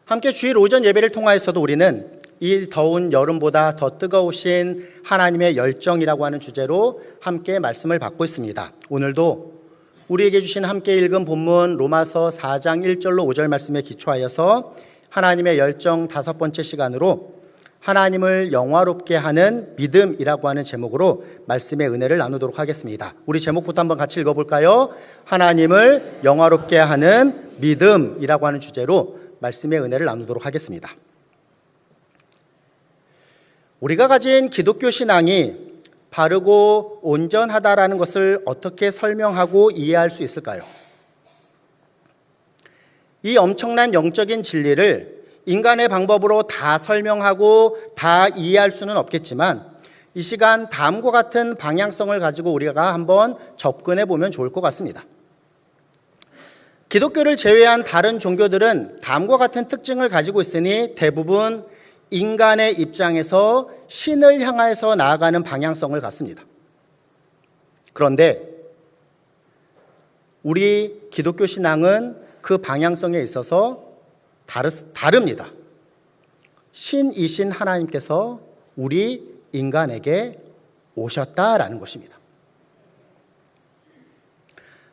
함께 주일 오전 예배를 통하여서도 우리는 이 더운 여름보다 더 뜨거우신 하나님의 열정이라고 하는 주제로 함께 말씀을 받고 있습니다. 오늘도 우리에게 주신 함께 읽은 본문 로마서 4장 1절로 5절 말씀에 기초하여서 하나님의 열정 5번째 시간으로 하나님을 영화롭게 하는 믿음이라고 하는 제목으로 말씀의 은혜를 나누도록 하겠습니다. 우리 제목부터 한번 같이 읽어볼까요? 하나님을 영화롭게 하는 믿음이라고 하는 주제로 말씀의 은혜를 나누도록 하겠습니다. 우리가 가진 기독교 신앙이 바르고 온전하다라는 것을 어떻게 설명하고 이해할 수 있을까요? 이 엄청난 영적인 진리를 인간의 방법으로 다 설명하고 다 이해할 수는 없겠지만 이 시간 다음과 같은 방향성을 가지고 우리가 한번 접근해 보면 좋을 것 같습니다. 기독교를 제외한 다른 종교들은 다음과 같은 특징을 가지고 있으니 대부분 인간의 입장에서 신을 향해서 나아가는 방향성을 갖습니다. 그런데 우리 기독교 신앙은 그 방향성에 있어서 다릅니다. 신이신 하나님께서 우리 인간에게 오셨다라는 것입니다.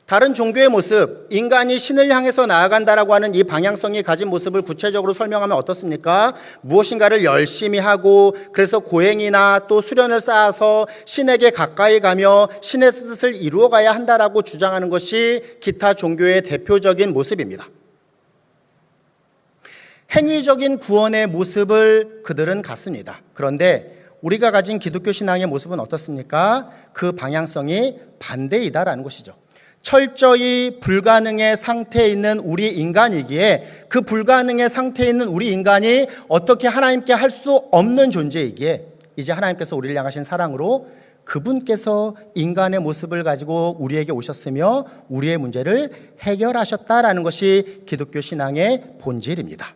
다른 종교의 모습, 인간이 신을 향해서 나아간다라고 하는 이 방향성이 가진 모습을 구체적으로 설명하면 어떻습니까? 무엇인가를 열심히 하고 그래서 고행이나 또 수련을 쌓아서 신에게 가까이 가며 신의 뜻을 이루어가야 한다라고 주장하는 것이 기타 종교의 대표적인 모습입니다. 행위적인 구원의 모습을 그들은 갖습니다. 그런데 우리가 가진 기독교 신앙의 모습은 어떻습니까? 그 방향성이 반대이다라는 것이죠. 철저히 불가능의 상태에 있는 우리 인간이기에 그 불가능의 상태에 있는 우리 인간이 어떻게 하나님께 할 수 없는 존재이기에 이제 하나님께서 우리를 향하신 사랑으로 그분께서 인간의 모습을 가지고 우리에게 오셨으며 우리의 문제를 해결하셨다라는 것이 기독교 신앙의 본질입니다.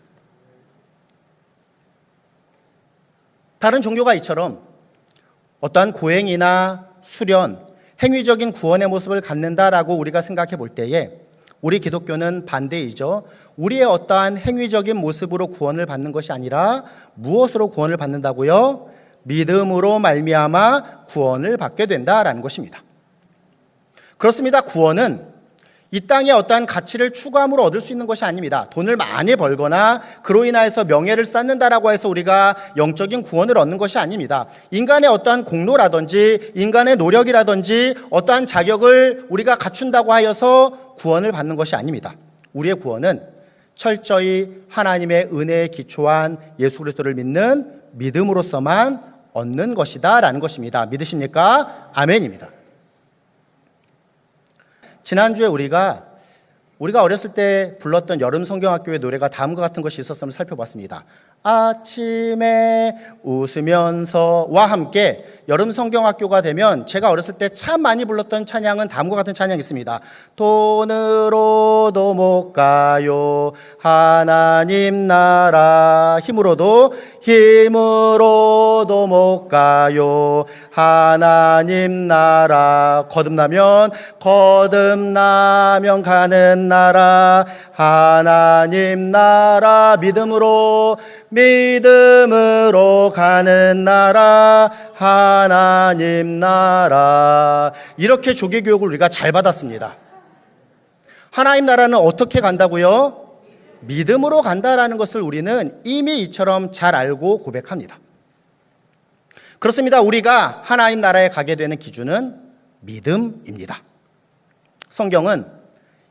다른 종교가 이처럼 어떠한 고행이나 수련, 행위적인 구원의 모습을 갖는다라고 우리가 생각해 볼 때에 우리 기독교는 반대이죠. 우리의 어떠한 행위적인 모습으로 구원을 받는 것이 아니라 무엇으로 구원을 받는다고요? 믿음으로 말미암아 구원을 받게 된다라는 것입니다. 그렇습니다. 구원은 이 땅에 어떠한 가치를 추가함으로 얻을 수 있는 것이 아닙니다. 돈을 많이 벌거나 그로 인하여서 명예를 쌓는다라고 해서 우리가 영적인 구원을 얻는 것이 아닙니다. 인간의 어떠한 공로라든지 인간의 노력이라든지 어떠한 자격을 우리가 갖춘다고 하여서 구원을 받는 것이 아닙니다. 우리의 구원은 철저히 하나님의 은혜에 기초한 예수 그리스도를 믿는 믿음으로서만 얻는 것이다라는 것입니다. 믿으십니까? 아멘입니다. 지난주에 우리가 어렸을 때 불렀던 여름 성경학교의 노래가 다음과 같은 것이 있었음을 살펴봤습니다. 아침에 웃으면서와 함께 여름 성경학교가 되면 제가 어렸을 때 참 많이 불렀던 찬양은 다음과 같은 찬양이 있습니다. 돈으로도 못 가요 하나님 나라 힘으로도 못 가요 하나님 나라 거듭나면 가는 나라 하나님 나라 믿음으로 가는 나라 하나님 나라 이렇게 조기교육을 우리가 잘 받았습니다. 하나님 나라는 어떻게 간다고요? 믿음으로 간다라는 것을 우리는 이미 이처럼 잘 알고 고백합니다. 그렇습니다. 우리가 하나님 나라에 가게 되는 기준은 믿음입니다. 성경은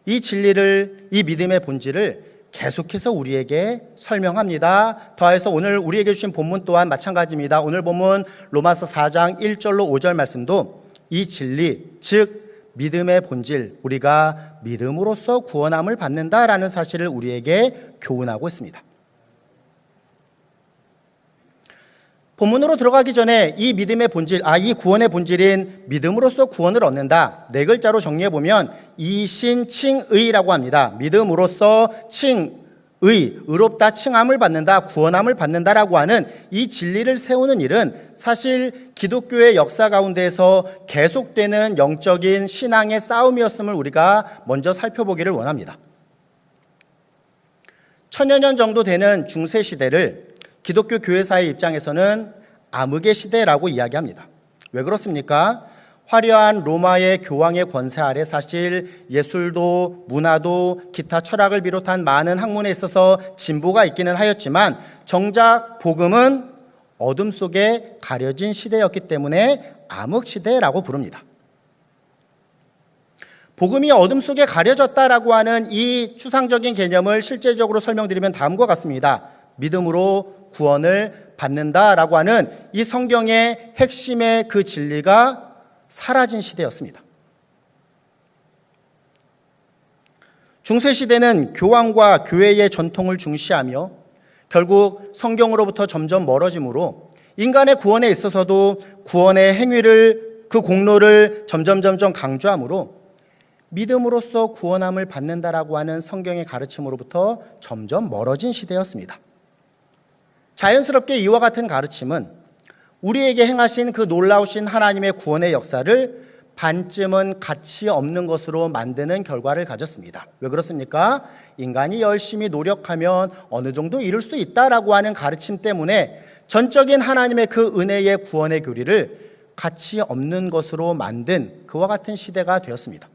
이 진리를, 이 믿음의 본질을 계속해서 우리에게 설명합니다. 더해서 오늘 우리에게 주신 본문 또한 마찬가지입니다. 오늘 본문 로마서 4장 1절로 5절 말씀도 이 진리, 즉 믿음의 본질, 우리가 믿음으로써 구원함을 받는다라는 사실을 우리에게 교훈하고 있습니다. 본문으로 들어가기 전에 이 믿음의 본질, 이 구원의 본질인 믿음으로써 구원을 얻는다. 네 글자로 정리해보면 이신칭의라고 합니다. 믿음으로써 의롭다 칭함을 받는다, 구원함을 받는다라고 하는 이 진리를 세우는 일은 사실 기독교의 역사 가운데에서 계속되는 영적인 신앙의 싸움이었음을 우리가 먼저 살펴보기를 원합니다. 천여 년 정도 되는 중세 시대를 기독교 교회사의 입장에서는 암흑의 시대라고 이야기합니다. 왜 그렇습니까? 화려한 로마의 교황의 권세 아래 사실 예술도 문화도 기타 철학을 비롯한 많은 학문에 있어서 진보가 있기는 하였지만 정작 복음은 어둠 속에 가려진 시대였기 때문에 암흑 시대라고 부릅니다. 복음이 어둠 속에 가려졌다라고 하는 이 추상적인 개념을 실제적으로 설명드리면 다음과 같습니다. 믿음으로 구원을 받는다라고 하는 이 성경의 핵심의 그 진리가 사라진 시대였습니다. 중세시대는 교황과 교회의 전통을 중시하며 결국 성경으로부터 점점 멀어지므로 인간의 구원에 있어서도 구원의 행위를 그 공로를 점점 강조하므로 믿음으로써 구원함을 받는다라고 하는 성경의 가르침으로부터 점점 멀어진 시대였습니다. 자연스럽게 이와 같은 가르침은 우리에게 행하신 그 놀라우신 하나님의 구원의 역사를 반쯤은 가치 없는 것으로 만드는 결과를 가졌습니다. 왜 그렇습니까? 인간이 열심히 노력하면 어느 정도 이룰 수 있다라고 하는 가르침 때문에 전적인 하나님의 그 은혜의 구원의 교리를 가치 없는 것으로 만든 그와 같은 시대가 되었습니다.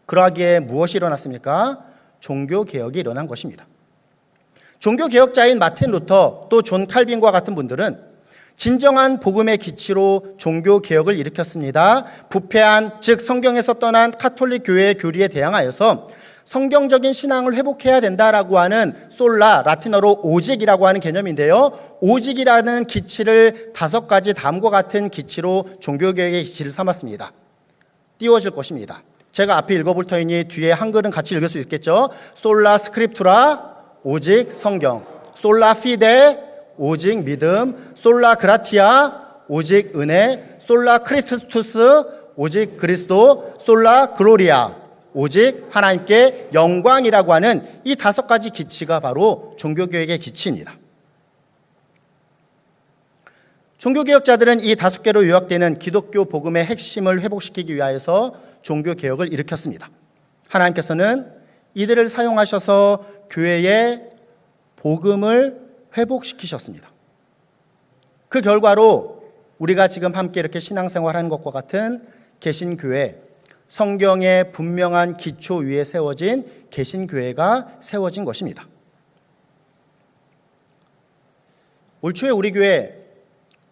그러하기에 무엇이 일어났습니까? 종교개혁이 일어난 것입니다. 종교개혁자인 마틴 루터 또 존 칼빈과 같은 분들은 진정한 복음의 기치로 종교개혁을 일으켰습니다. 부패한 즉 성경에서 떠난 카톨릭 교회의 교리에 대항하여서 성경적인 신앙을 회복해야 된다라고 하는 솔라, 라틴어로 오직이라고 하는 개념인데요. 오직이라는 기치를 5가지 다음과 같은 기치로 종교개혁의 기치를 삼았습니다. 띄워질 것입니다. 제가 앞에 읽어볼 터이니 뒤에 한글은 같이 읽을 수 있겠죠. 솔라 스크립투라, 오직 성경. 솔라 피데, 오직 믿음. 솔라 그라티아, 오직 은혜. 솔라 크리스투스, 오직 그리스도. 솔라 글로리아, 오직 하나님께 영광이라고 하는 이 5가지 기치가 바로 종교개혁의 기치입니다. 종교개혁자들은 이 5개로 요약되는 기독교 복음의 핵심을 회복시키기 위하여서 종교개혁을 일으켰습니다. 하나님께서는 이들을 사용하셔서 교회의 복음을 회복시키셨습니다. 그 결과로 우리가 지금 함께 이렇게 신앙생활하는 것과 같은 개신교회, 성경의 분명한 기초 위에 세워진 개신교회가 세워진 것입니다. 올 초에 우리 교회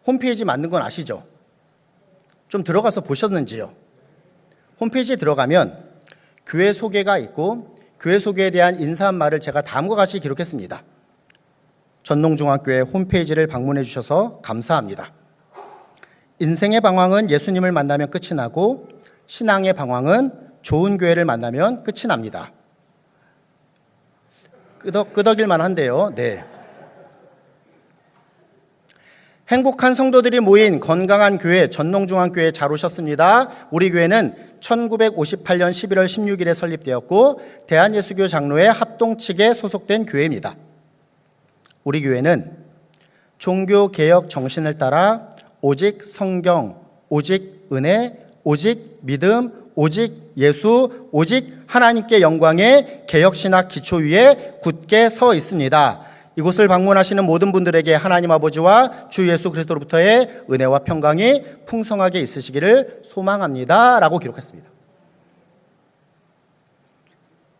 홈페이지 만든 건 아시죠? 좀 들어가서 보셨는지요? 홈페이지에 들어가면 교회 소개가 있고 교회 소개에 대한 인사한 말을 제가 다음과 같이 기록했습니다. 전농중앙교회 홈페이지를 방문해 주셔서 감사합니다. 인생의 방황은 예수님을 만나면 끝이 나고 신앙의 방황은 좋은 교회를 만나면 끝이 납니다. 끄덕일만 한데요. 네. 행복한 성도들이 모인 건강한 교회 전농중앙교회에 잘 오셨습니다. 우리 교회는 1958년 11월 16일에 설립되었고 대한예수교 장로회 합동 측에 소속된 교회입니다. 우리 교회는 종교개혁 정신을 따라 오직 성경, 오직 은혜, 오직 믿음, 오직 예수, 오직 하나님께 영광의 개혁신학 기초 위에 굳게 서 있습니다. 이곳을 방문하시는 모든 분들에게 하나님 아버지와 주 예수 그리스도로부터의 은혜와 평강이 풍성하게 있으시기를 소망합니다. 라고 기록했습니다.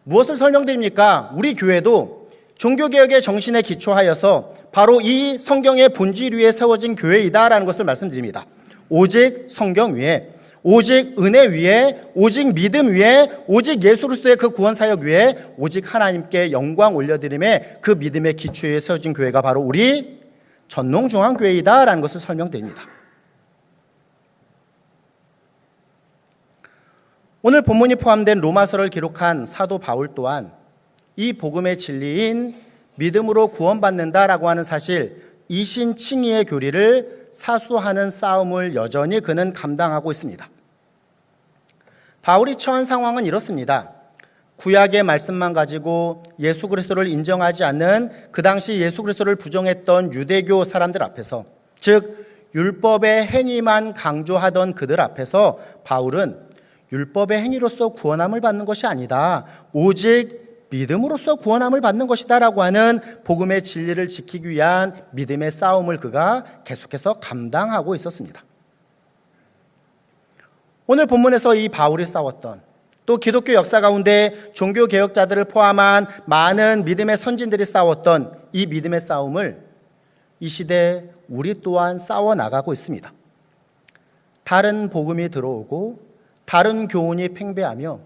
무엇을 설명드립니까? 우리 교회도 종교개혁의 정신에 기초하여서 바로 이 성경의 본질 위에 세워진 교회이다라는 것을 말씀드립니다. 오직 성경 위에, 오직 은혜 위에, 오직 믿음 위에, 오직 예수 그리스도의 그 구원 사역 위에, 오직 하나님께 영광 올려드림에 그 믿음의 기초 위에 세워진 교회가 바로 우리 전농중앙교회이다라는 것을 설명드립니다. 오늘 본문이 포함된 로마서를 기록한 사도 바울 또한 이 복음의 진리인 믿음으로 구원받는다라고 하는 사실, 이신칭의의 교리를 사수하는 싸움을 여전히 그는 감당하고 있습니다. 바울이 처한 상황은 이렇습니다. 구약의 말씀만 가지고 예수 그리스도를 인정하지 않는 그 당시 예수 그리스도를 부정했던 유대교 사람들 앞에서, 즉 율법의 행위만 강조하던 그들 앞에서 바울은 율법의 행위로서 구원함을 받는 것이 아니다. 오직 믿음으로써 구원함을 받는 것이다라고 하는 복음의 진리를 지키기 위한 믿음의 싸움을 그가 계속해서 감당하고 있었습니다. 오늘 본문에서 이 바울이 싸웠던, 또 기독교 역사 가운데 종교개혁자들을 포함한 많은 믿음의 선진들이 싸웠던 이 믿음의 싸움을 이 시대 우리 또한 싸워나가고 있습니다. 다른 복음이 들어오고 다른 교훈이 팽배하며,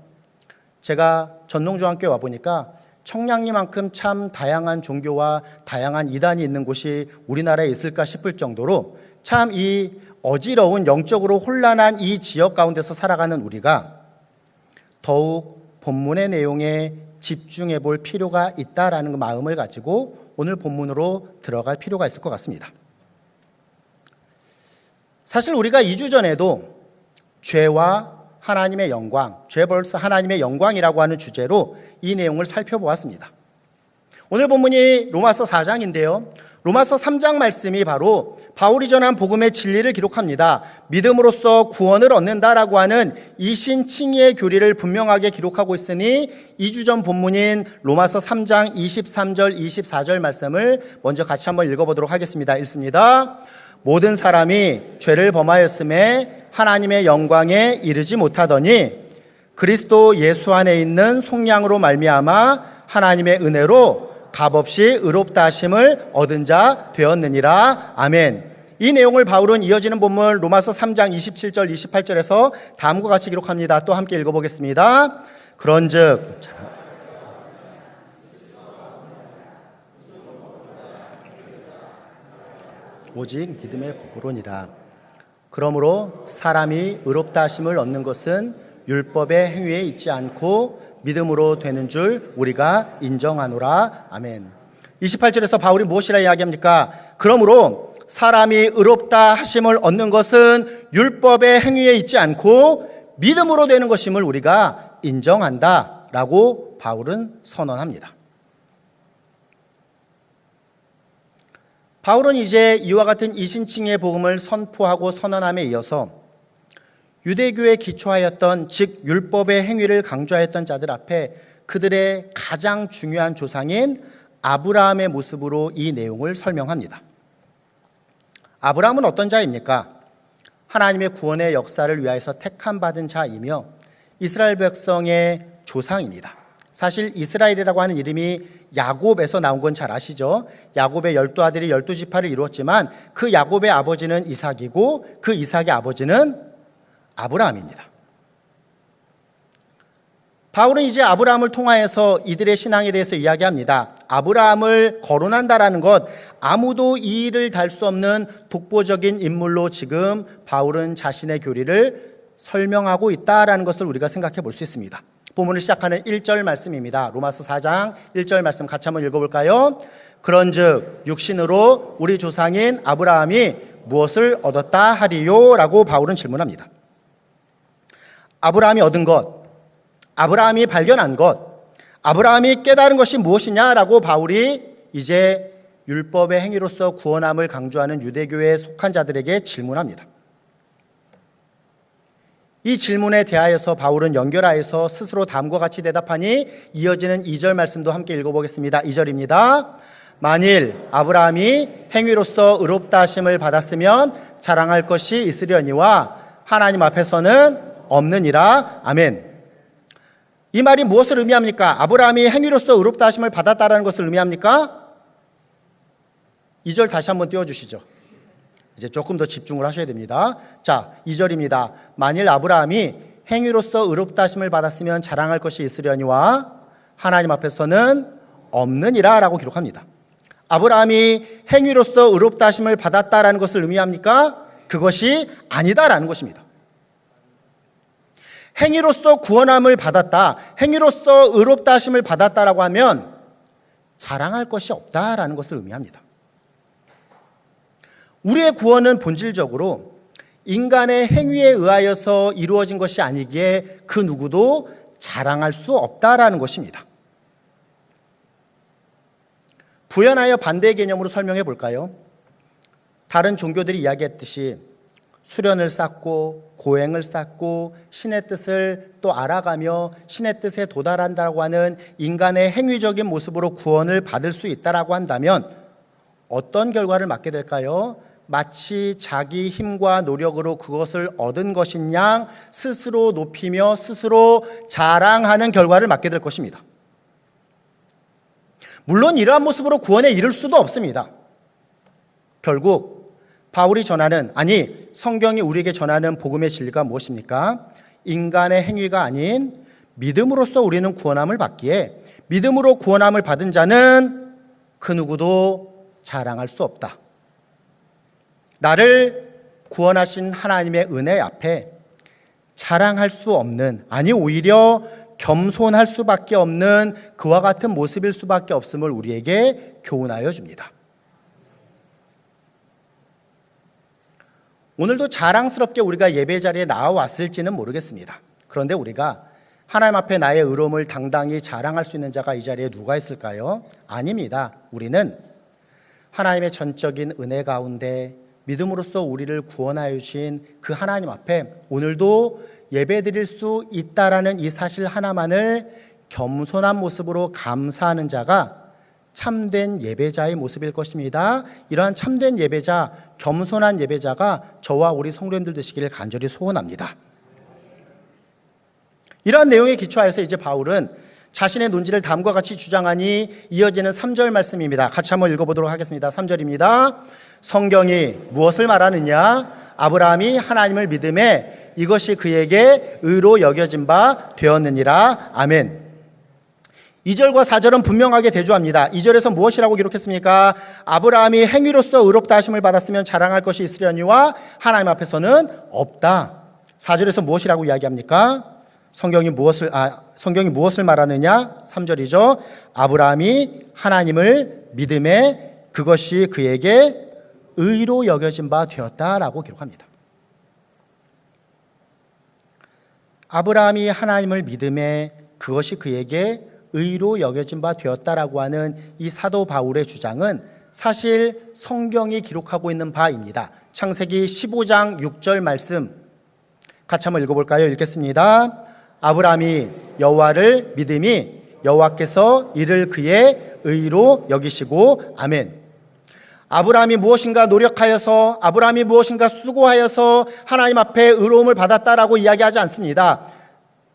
제가 전농중학교에 와보니까 청량리만큼 참 다양한 종교와 다양한 이단이 있는 곳이 우리나라에 있을까 싶을 정도로 참 이 어지러운 영적으로 혼란한 이 지역 가운데서 살아가는 우리가 더욱 본문의 내용에 집중해 볼 필요가 있다라는 마음을 가지고 오늘 본문으로 들어갈 필요가 있을 것 같습니다. 사실 우리가 2주 전에도 죄와 하나님의 영광, 죄 vs 하나님의 영광이라고 하는 주제로 이 내용을 살펴보았습니다. 오늘 본문이 로마서 4장인데요. 로마서 3장 말씀이 바로 바울이 전한 복음의 진리를 기록합니다. 믿음으로써 구원을 얻는다라고 하는 이신칭의의 교리를 분명하게 기록하고 있으니 2주 전 본문인 로마서 3장 23절, 24절 말씀을 먼저 같이 한번 읽어보도록 하겠습니다. 읽습니다. 모든 사람이 죄를 범하였음에 하나님의 영광에 이르지 못하더니 그리스도 예수 안에 있는 속량으로 말미암아 하나님의 은혜로 값없이 의롭다 하심을 얻은 자 되었느니라. 아멘. 이 내용을 바울은 이어지는 본문 로마서 3장 27절 28절에서 다음과 같이 기록합니다. 또 함께 읽어보겠습니다. 그런즉 오직 믿음의 복으로니라. 그러므로 사람이 의롭다 하심을 얻는 것은 율법의 행위에 있지 않고 믿음으로 되는 줄 우리가 인정하노라. 아멘. 28절에서 바울이 무엇이라 이야기합니까? 그러므로 사람이 의롭다 하심을 얻는 것은 율법의 행위에 있지 않고 믿음으로 되는 것임을 우리가 인정한다라고 바울은 선언합니다. 바울은 이제 이와 같은 이신칭의 복음을 선포하고 선언함에 이어서 유대교에 기초하였던, 즉 율법의 행위를 강조하였던 자들 앞에 그들의 가장 중요한 조상인 아브라함의 모습으로 이 내용을 설명합니다. 아브라함은 어떤 자입니까? 하나님의 구원의 역사를 위하여서 택함받은 자이며 이스라엘 백성의 조상입니다. 사실 이스라엘이라고 하는 이름이 야곱에서 나온 건 잘 아시죠? 야곱의 12아들이 12지파를 이루었지만 그 야곱의 아버지는 이삭이고 그 이삭의 아버지는 아브라함입니다. 바울은 이제 아브라함을 통하여서 이들의 신앙에 대해서 이야기합니다. 아브라함을 거론한다라는 것, 아무도 이 일을 달 수 없는 독보적인 인물로 지금 바울은 자신의 교리를 설명하고 있다라는 것을 우리가 생각해 볼 수 있습니다. 본문을 시작하는 1절 말씀입니다. 로마서 4장 1절 말씀 같이 한번 읽어볼까요? 그런즉 육신으로 우리 조상인 아브라함이 무엇을 얻었다 하리요? 라고 바울은 질문합니다. 아브라함이 얻은 것, 아브라함이 발견한 것, 아브라함이 깨달은 것이 무엇이냐라고 바울이 이제 율법의 행위로서 구원함을 강조하는 유대교에 속한 자들에게 질문합니다. 이 질문에 대하여서 바울은 연결하여서 스스로 다음과 같이 대답하니 이어지는 2절 말씀도 함께 읽어보겠습니다. 2절입니다. 만일 아브라함이 행위로서 의롭다 하심을 받았으면 자랑할 것이 있으려니와 하나님 앞에서는 없느니라. 아멘. 이 말이 무엇을 의미합니까? 아브라함이 행위로서 의롭다 하심을 받았다라는 것을 의미합니까? 2절 다시 한번 띄워주시죠. 이제 조금 더 집중을 하셔야 됩니다. 자, 2절입니다. 만일 아브라함이 행위로서 의롭다 하심을 받았으면 자랑할 것이 있으려니와 하나님 앞에서는 없느니라 라고 기록합니다. 아브라함이 행위로서 의롭다 하심을 받았다라는 것을 의미합니까? 그것이 아니다라는 것입니다. 행위로서 구원함을 받았다, 행위로서 의롭다 하심을 받았다라고 하면 자랑할 것이 없다라는 것을 의미합니다. 우리의 구원은 본질적으로 인간의 행위에 의하여서 이루어진 것이 아니기에 그 누구도 자랑할 수 없다라는 것입니다. 부연하여 반대의 개념으로 설명해 볼까요? 다른 종교들이 이야기했듯이 수련을 쌓고 고행을 쌓고 신의 뜻을 또 알아가며 신의 뜻에 도달한다고 하는 인간의 행위적인 모습으로 구원을 받을 수 있다라고 한다면 어떤 결과를 맞게 될까요? 마치 자기 힘과 노력으로 그것을 얻은 것인 양 스스로 높이며 스스로 자랑하는 결과를 맞게 될 것입니다. 물론 이러한 모습으로 구원에 이를 수도 없습니다. 결국 바울이 전하는, 아니 성경이 우리에게 전하는 복음의 진리가 무엇입니까? 인간의 행위가 아닌 믿음으로써 우리는 구원함을 받기에 믿음으로 구원함을 받은 자는 그 누구도 자랑할 수 없다. 나를 구원하신 하나님의 은혜 앞에 자랑할 수 없는, 아니 오히려 겸손할 수밖에 없는 그와 같은 모습일 수밖에 없음을 우리에게 교훈하여 줍니다. 오늘도 자랑스럽게 우리가 예배 자리에 나와왔을지는 모르겠습니다. 그런데 우리가 하나님 앞에 나의 의로움을 당당히 자랑할 수 있는 자가 이 자리에 누가 있을까요? 아닙니다. 우리는 하나님의 전적인 은혜 가운데 믿음으로써 우리를 구원하여 주신 그 하나님 앞에 오늘도 예배드릴 수 있다라는 이 사실 하나만을 겸손한 모습으로 감사하는 자가 참된 예배자의 모습일 것입니다. 이러한 참된 예배자, 겸손한 예배자가 저와 우리 성도님들 되시기를 간절히 소원합니다. 이러한 내용에 기초하여서 이제 바울은 자신의 논지를 다음과 같이 주장하니 이어지는 3절 말씀입니다. 같이 한번 읽어보도록 하겠습니다. 3절입니다. 성경이 무엇을 말하느냐? 아브라함이 하나님을 믿음에 이것이 그에게 의로 여겨진 바 되었느니라. 아멘. 2절과 4절은 분명하게 대조합니다. 2절에서 무엇이라고 기록했습니까? 아브라함이 행위로서 의롭다 하심을 받았으면 자랑할 것이 있으려니와 하나님 앞에서는 없다. 4절에서 무엇이라고 이야기합니까? 성경이 무엇을 말하느냐? 3절이죠. 아브라함이 하나님을 믿음에 그것이 그에게 의로 여겨진 바 되었다라고 기록합니다. 아브라함이 하나님을 믿음에 그것이 그에게 의로 여겨진 바 되었다라고 하는 이 사도 바울의 주장은 사실 성경이 기록하고 있는 바입니다. 창세기 15장 6절 말씀 같이 한번 읽어볼까요? 읽겠습니다. 아브라함이 여호와를 믿음이 여호와께서 이를 그의 의로 여기시고 아멘. 아브라함이 무엇인가 노력하여서 아브라함이 무엇인가 수고하여서 하나님 앞에 의로움을 받았다라고 이야기하지 않습니다.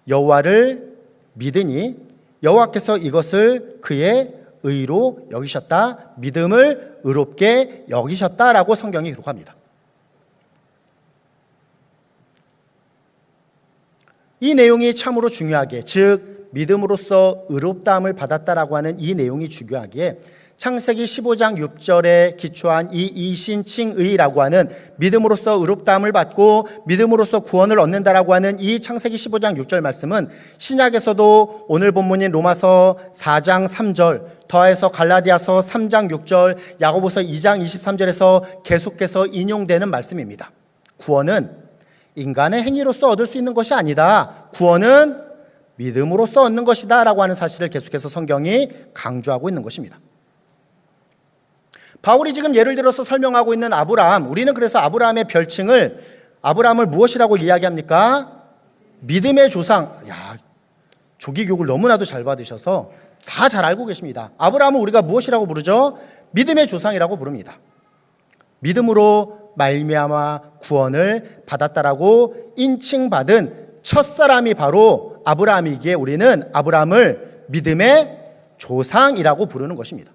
여호와를 믿으니 여호와께서 이것을 그의 의로 여기셨다. 믿음을 의롭게 여기셨다라고 성경이 기록합니다. 이 내용이 참으로 중요하게, 즉 믿음으로써 의롭다함을 받았다라고 하는 이 내용이 중요하기에 창세기 15장 6절에 기초한 이 이신칭의라고 하는 믿음으로써 의롭다함을 받고 믿음으로써 구원을 얻는다라고 하는 이 창세기 15장 6절 말씀은 신약에서도 오늘 본문인 로마서 4장 3절 더해서 갈라디아서 3장 6절 야고보서 2장 23절에서 계속해서 인용되는 말씀입니다. 구원은 인간의 행위로서 얻을 수 있는 것이 아니다. 구원은 믿음으로써 얻는 것이다 라고 하는 사실을 계속해서 성경이 강조하고 있는 것입니다. 바울이 지금 예를 들어서 설명하고 있는 아브라함, 우리는 그래서 아브라함의 별칭을 아브라함을 무엇이라고 이야기합니까? 믿음의 조상. 야, 조기교육을 너무나도 잘 받으셔서 다 잘 알고 계십니다. 아브라함을 우리가 무엇이라고 부르죠? 믿음의 조상이라고 부릅니다. 믿음으로 말미암아 구원을 받았다라고 인칭받은 첫사람이 바로 아브라함이기에 우리는 아브라함을 믿음의 조상이라고 부르는 것입니다.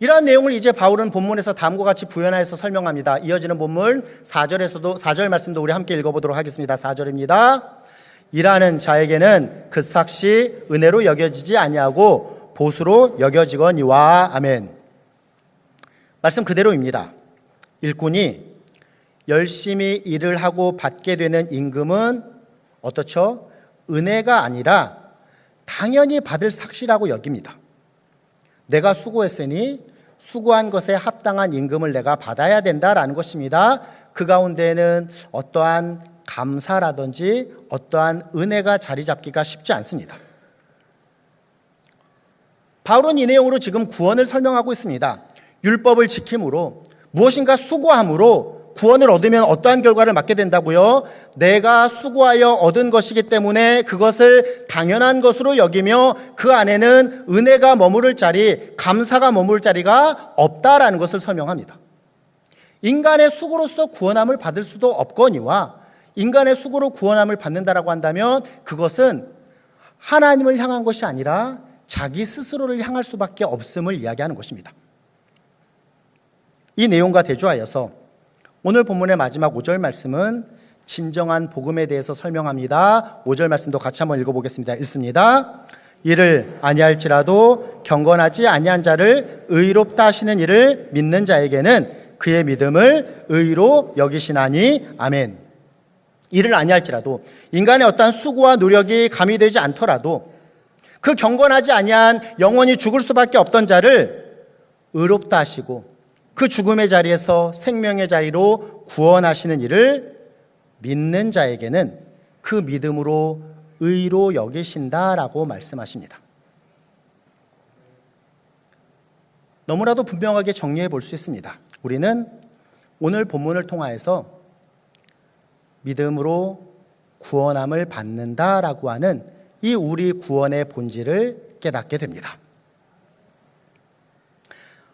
이러한 내용을 이제 바울은 본문에서 다음과 같이 부연하여서 설명합니다. 이어지는 본문 4절 말씀도 우리 함께 읽어보도록 하겠습니다. 4절입니다. 일하는 자에게는 그 삭시 은혜로 여겨지지 아니하고 보수로 여겨지거니와. 아멘. 말씀 그대로입니다. 일꾼이 열심히 일을 하고 받게 되는 임금은 어떻죠? 은혜가 아니라 당연히 받을 삭시라고 여깁니다. 내가 수고했으니 수고한 것에 합당한 임금을 내가 받아야 된다라는 것입니다. 그 가운데에는 어떠한 감사라든지 어떠한 은혜가 자리 잡기가 쉽지 않습니다. 바울은 이 내용으로 지금 구원을 설명하고 있습니다. 율법을 지킴으로 무엇인가 수고함으로 구원을 얻으면 어떠한 결과를 맞게 된다고요? 내가 수고하여 얻은 것이기 때문에 그것을 당연한 것으로 여기며 그 안에는 은혜가 머무를 자리, 감사가 머무를 자리가 없다라는 것을 설명합니다. 인간의 수고로서 구원함을 받을 수도 없거니와 인간의 수고로 구원함을 받는다라고 한다면 그것은 하나님을 향한 것이 아니라 자기 스스로를 향할 수밖에 없음을 이야기하는 것입니다. 이 내용과 대조하여서 오늘 본문의 마지막 5절 말씀은 진정한 복음에 대해서 설명합니다. 5절 말씀도 같이 한번 읽어보겠습니다. 읽습니다. 이를 아니할지라도 경건하지 아니한 자를 의롭다 하시는 이를 믿는 자에게는 그의 믿음을 의로 여기시나니 아멘. 이를 아니할지라도 인간의 어떠한 수고와 노력이 가미되지 않더라도 그 경건하지 아니한 영원히 죽을 수밖에 없던 자를 의롭다 하시고 그 죽음의 자리에서 생명의 자리로 구원하시는 이를 믿는 자에게는 그 믿음으로 의로 여기신다라고 말씀하십니다. 너무나도 분명하게 정리해 볼 수 있습니다. 우리는 오늘 본문을 통하여서 믿음으로 구원함을 받는다라고 하는 이 우리 구원의 본질을 깨닫게 됩니다.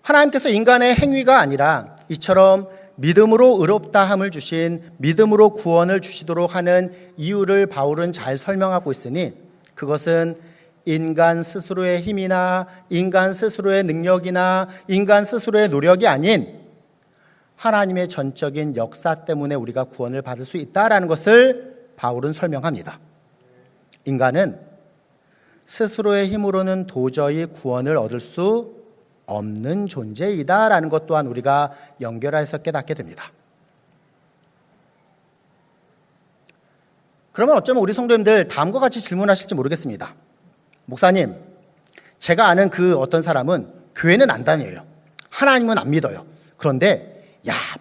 하나님께서 인간의 행위가 아니라 이처럼 믿음으로 의롭다함을 주신 믿음으로 구원을 주시도록 하는 이유를 바울은 잘 설명하고 있으니 그것은 인간 스스로의 힘이나 인간 스스로의 능력이나 인간 스스로의 노력이 아닌 하나님의 전적인 역사 때문에 우리가 구원을 받을 수 있다라는 것을 바울은 설명합니다. 인간은 스스로의 힘으로는 도저히 구원을 얻을 수 없는 존재이다라는 것 또한 우리가 연결해서 깨닫게 됩니다. 그러면 어쩌면 우리 성도님들 다음과 같이 질문하실지 모르겠습니다. 목사님, 제가 아는 그 어떤 사람은 교회는 안 다녀요. 하나님은 안 믿어요. 그런데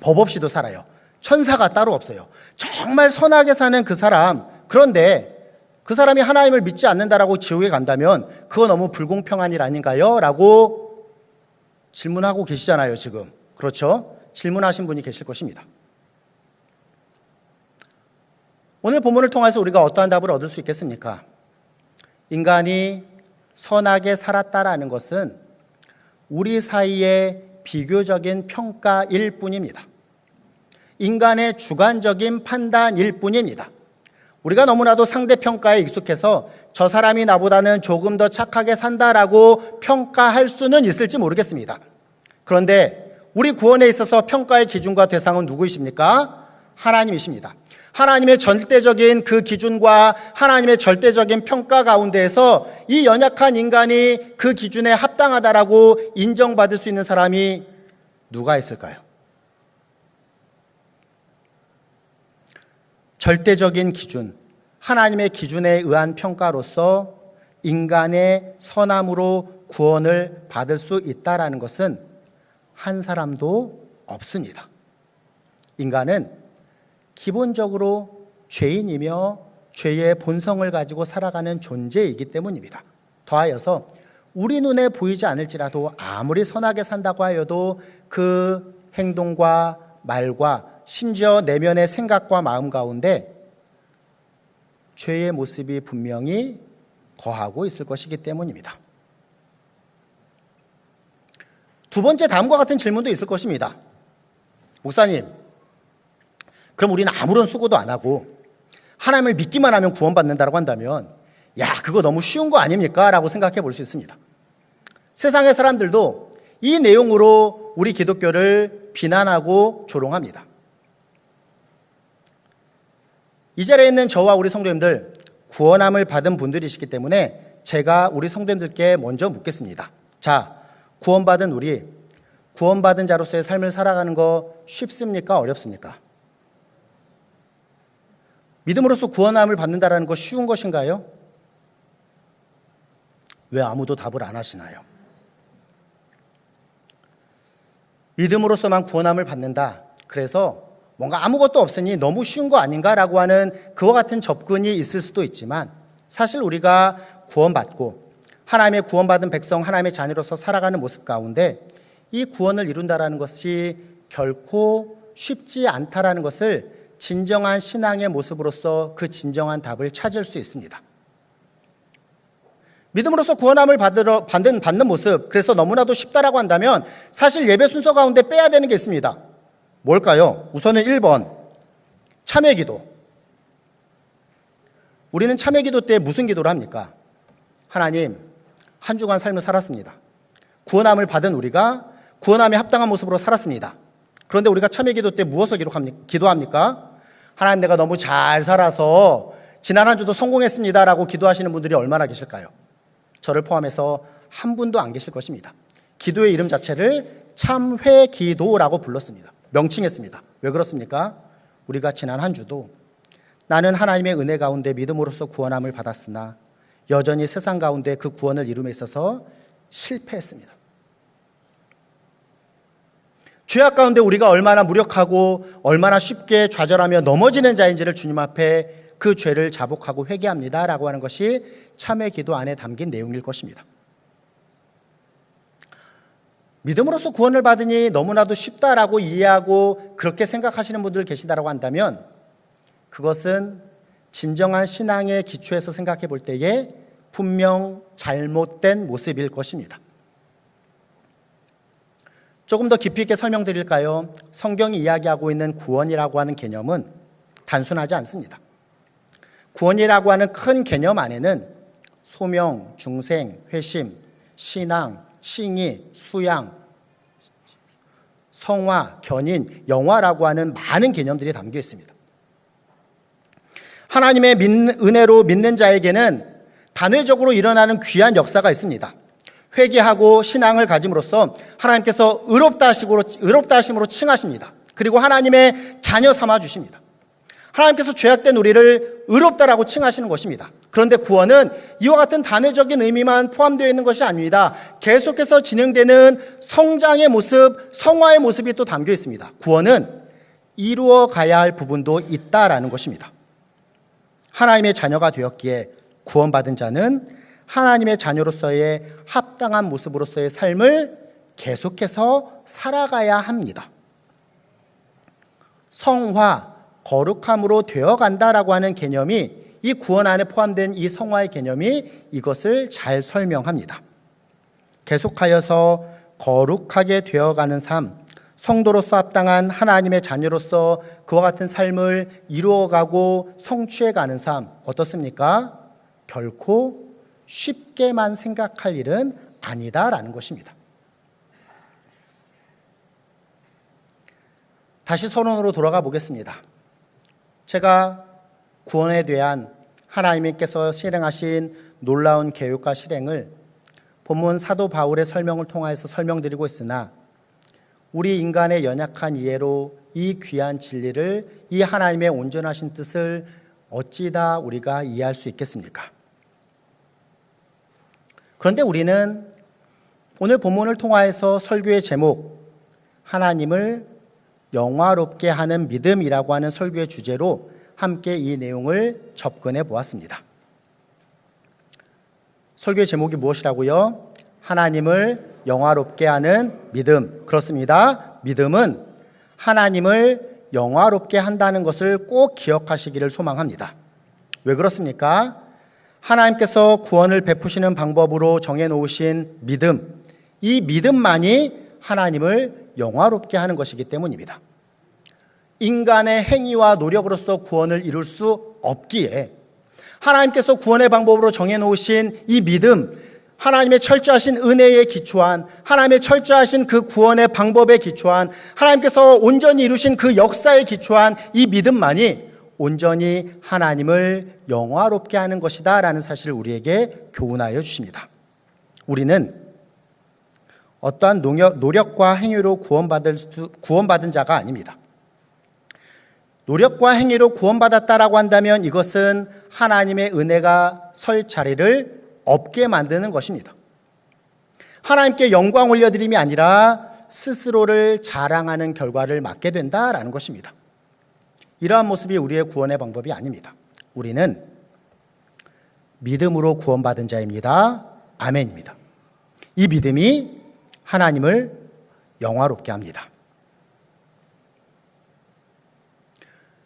법 없이도 살아요. 천사가 따로 없어요. 정말 선하게 사는 그 사람, 그런데 그 사람이 하나님을 믿지 않는다라고 지옥에 간다면 그거 너무 불공평한 일 아닌가요? 라고 질문하고 계시잖아요, 지금. 그렇죠? 질문하신 분이 계실 것입니다. 오늘 본문을 통해서 우리가 어떠한 답을 얻을 수 있겠습니까? 인간이 선하게 살았다라는 것은 우리 사이의 비교적인 평가일 뿐입니다. 인간의 주관적인 판단일 뿐입니다. 우리가 너무나도 상대평가에 익숙해서 저 사람이 나보다는 조금 더 착하게 산다라고 평가할 수는 있을지 모르겠습니다. 그런데 우리 구원에 있어서 평가의 기준과 대상은 누구이십니까? 하나님이십니다. 하나님의 절대적인 그 기준과 하나님의 절대적인 평가 가운데에서 이 연약한 인간이 그 기준에 합당하다라고 인정받을 수 있는 사람이 누가 있을까요? 절대적인 기준, 하나님의 기준에 의한 평가로서 인간의 선함으로 구원을 받을 수 있다라는 것은 한 사람도 없습니다. 인간은 기본적으로 죄인이며 죄의 본성을 가지고 살아가는 존재이기 때문입니다. 더하여서 우리 눈에 보이지 않을지라도 아무리 선하게 산다고 하여도 그 행동과 말과 심지어 내면의 생각과 마음 가운데 죄의 모습이 분명히 거하고 있을 것이기 때문입니다. 두 번째, 다음과 같은 질문도 있을 것입니다. 목사님, 그럼 우리는 아무런 수고도 안 하고 하나님을 믿기만 하면 구원받는다고 한다면 그거 너무 쉬운 거 아닙니까? 라고 생각해 볼 수 있습니다. 세상의 사람들도 이 내용으로 우리 기독교를 비난하고 조롱합니다. 이 자리에 있는 저와 우리 성도님들 구원함을 받은 분들이시기 때문에 제가 우리 성도님들께 먼저 묻겠습니다. 자, 구원받은 우리, 구원받은 자로서의 삶을 살아가는 거 쉽습니까? 어렵습니까? 믿음으로써 구원함을 받는다는 거 쉬운 것인가요? 왜 아무도 답을 안 하시나요? 믿음으로서만 구원함을 받는다. 그래서 뭔가 아무것도 없으니 너무 쉬운 거 아닌가라고 하는 그와 같은 접근이 있을 수도 있지만 사실 우리가 구원받고 하나님의 구원받은 백성, 하나님의 자녀로서 살아가는 모습 가운데 이 구원을 이룬다라는 것이 결코 쉽지 않다라는 것을 진정한 신앙의 모습으로서 그 진정한 답을 찾을 수 있습니다. 믿음으로써 구원함을 받는 모습, 그래서 너무나도 쉽다라고 한다면 사실 예배 순서 가운데 빼야 되는 게 있습니다. 뭘까요? 우선은 1번, 참회기도. 우리는 참회기도 때 무슨 기도를 합니까? 하나님, 한 주간 삶을 살았습니다. 구원함을 받은 우리가 구원함에 합당한 모습으로 살았습니다. 그런데 우리가 참회기도 때 무엇을 기도합니까? 하나님, 내가 너무 잘 살아서 지난 한 주도 성공했습니다라고 기도하시는 분들이 얼마나 계실까요? 저를 포함해서 한 분도 안 계실 것입니다. 기도의 이름 자체를 참회기도라고 불렀습니다. 명칭했습니다. 왜 그렇습니까? 우리가 지난 한 주도 나는 하나님의 은혜 가운데 믿음으로써 구원함을 받았으나 여전히 세상 가운데 그 구원을 이룸에 있어서 실패했습니다. 죄악 가운데 우리가 얼마나 무력하고 얼마나 쉽게 좌절하며 넘어지는 자인지를 주님 앞에 그 죄를 자복하고 회개합니다라고 하는 것이 참회 기도 안에 담긴 내용일 것입니다. 믿음으로써 구원을 받으니 너무나도 쉽다라고 이해하고 그렇게 생각하시는 분들 계시다라고 한다면 그것은 진정한 신앙의 기초에서 생각해 볼 때에 분명 잘못된 모습일 것입니다. 조금 더 깊이 있게 설명드릴까요? 성경이 이야기하고 있는 구원이라고 하는 개념은 단순하지 않습니다. 구원이라고 하는 큰 개념 안에는 소명, 중생, 회심, 신앙, 칭의, 수양, 성화, 견인, 영화라고 하는 많은 개념들이 담겨 있습니다. 하나님의 은혜로 믿는 자에게는 단회적으로 일어나는 귀한 역사가 있습니다. 회개하고 신앙을 가짐으로써 하나님께서 의롭다 하심으로 칭하십니다. 그리고 하나님의 자녀 삼아 주십니다. 하나님께서 죄악된 우리를 의롭다라고 칭하시는 것입니다. 그런데 구원은 이와 같은 단회적인 의미만 포함되어 있는 것이 아닙니다. 계속해서 진행되는 성장의 모습, 성화의 모습이 또 담겨 있습니다. 구원은 이루어 가야 할 부분도 있다라는 것입니다. 하나님의 자녀가 되었기에 구원받은 자는 하나님의 자녀로서의 합당한 모습으로서의 삶을 계속해서 살아가야 합니다. 성화, 거룩함으로 되어간다라고 하는 개념이 이 구원 안에 포함된 이 성화의 개념이 이것을 잘 설명합니다. 계속하여서 거룩하게 되어가는 삶, 성도로서 합당한 하나님의 자녀로서 그와 같은 삶을 이루어가고 성취해가는 삶 어떻습니까? 결코 쉽게만 생각할 일은 아니다라는 것입니다. 다시 서론으로 돌아가 보겠습니다. 제가 구원에 대한 하나님께서 실행하신 놀라운 계획과 실행을 본문 사도 바울의 설명을 통해서 설명드리고 있으나 우리 인간의 연약한 이해로 이 귀한 진리를, 이 하나님의 온전하신 뜻을 어찌다 우리가 이해할 수 있겠습니까? 그런데 우리는 오늘 본문을 통하여서 설교의 제목, 하나님을 영화롭게 하는 믿음이라고 하는 설교의 주제로 함께 이 내용을 접근해 보았습니다. 설교의 제목이 무엇이라고요? 하나님을 영화롭게 하는 믿음. 그렇습니다. 믿음은 하나님을 영화롭게 한다는 것을 꼭 기억하시기를 소망합니다. 왜 그렇습니까? 하나님께서 구원을 베푸시는 방법으로 정해놓으신 믿음, 이 믿음만이 하나님을 영화롭게 하는 것이기 때문입니다. 인간의 행위와 노력으로서 구원을 이룰 수 없기에 하나님께서 구원의 방법으로 정해놓으신 이 믿음, 하나님의 철저하신 은혜에 기초한, 하나님의 철저하신 그 구원의 방법에 기초한, 하나님께서 온전히 이루신 그 역사에 기초한 이 믿음만이 온전히 하나님을 영화롭게 하는 것이다 라는 사실을 우리에게 교훈하여 주십니다. 우리는 어떠한 노력과 행위로 구원받은 자가 아닙니다. 노력과 행위로 구원받았다라고 한다면 이것은 하나님의 은혜가 설 자리를 없게 만드는 것입니다. 하나님께 영광 올려드림이 아니라 스스로를 자랑하는 결과를 맞게 된다라는 것입니다. 이러한 모습이 우리의 구원의 방법이 아닙니다. 우리는 믿음으로 구원받은 자입니다. 아멘입니다. 이 믿음이 하나님을 영화롭게 합니다.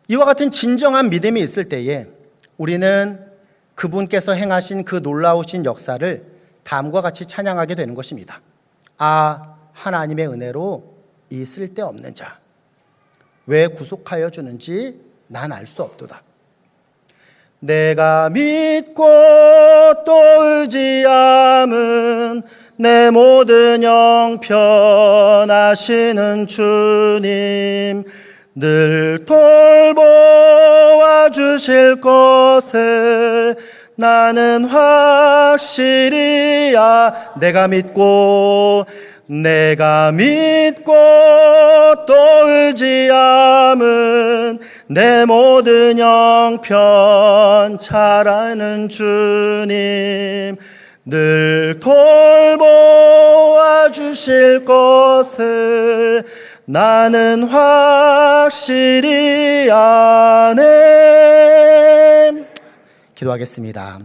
이와 같은 진정한 믿음이 있을 때에 우리는 그분께서 행하신 그 놀라우신 역사를 다음과 같이 찬양하게 되는 것입니다. 아, 하나님의 은혜로 이 쓸데없는 자, 왜 구속하여 주는지 난 알 수 없도다. 내가 믿고 또 의지함은 내 모든 형편 아시는 주님, 늘 돌보아 주실 것을 나는 확실히 내가 믿고 또 의지함은 내 모든 형편 잘 아는 주님, 늘 돌보아 주실 것을 나는 확실히 아네. 기도하겠습니다.